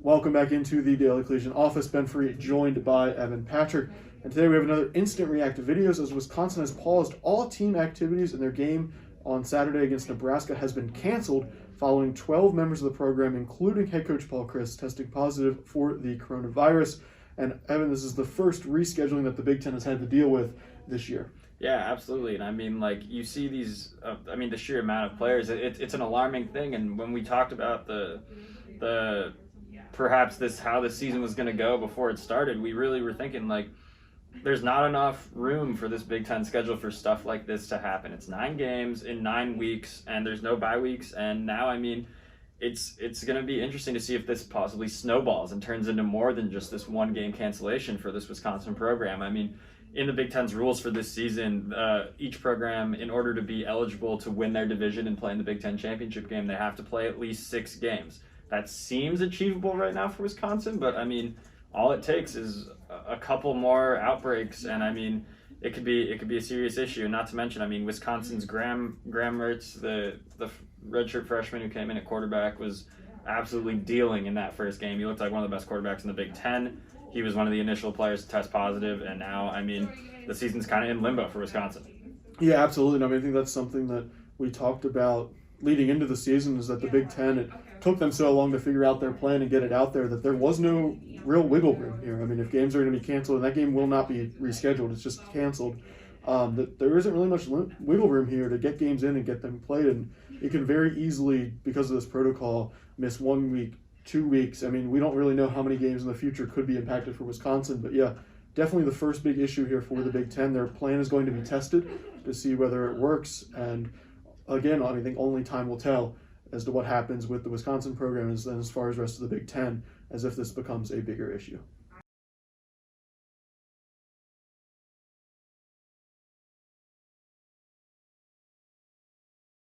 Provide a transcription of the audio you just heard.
Welcome back into the Daily Collegian office. Ben Free joined by Evan Patrick. And today we have another instant react videos as Wisconsin has paused all team activities and their game on Saturday against Nebraska has been canceled following 12 members of the program, including head coach Paul Chryst, testing positive for the coronavirus. And Evan, this is the first rescheduling that the Big Ten has had to deal with this year. Yeah, absolutely. And I mean, like, you see these, the sheer amount of players, it's an alarming thing. And when we talked about the perhaps how this season was going to go before it started, we really were thinking, like, there's not enough room for this Big Ten schedule for stuff like this to happen. It's 9 games in 9 weeks, and there's no bye weeks. And now, I mean, it's going to be interesting to see if this possibly snowballs and turns into more than just this one game cancellation for this Wisconsin program. I mean, in the Big Ten's rules for this season, each program, in order to be eligible to win their division and play in the Big Ten championship game, they have to play at least 6 games. That seems achievable right now for Wisconsin, but I mean, all it takes is a couple more outbreaks, and I mean, it could be a serious issue. And not to mention, I mean, Wisconsin's Graham Mertz, the redshirt freshman who came in at quarterback, was absolutely dealing in that first game. He looked like one of the best quarterbacks in the Big Ten. He was one of the initial players to test positive, and now, I mean, the season's kind of in limbo for Wisconsin. Yeah, absolutely. I mean, I think that's something that we talked about leading into the season, is that the Big Ten, it took them so long to figure out their plan and get it out there that there was no real wiggle room here. I mean, if games are going to be canceled, and that game will not be rescheduled, it's just canceled, there isn't really much wiggle room here to get games in and get them played, and it can very easily, because of this protocol, miss 1 week, 2 weeks. I mean, we don't really know how many games in the future could be impacted for Wisconsin, but yeah, definitely the first big issue here for the Big Ten. Their plan is going to be tested to see whether it works, and again, I think only time will tell as to what happens with the Wisconsin program as far as the rest of the Big Ten, as if this becomes a bigger issue.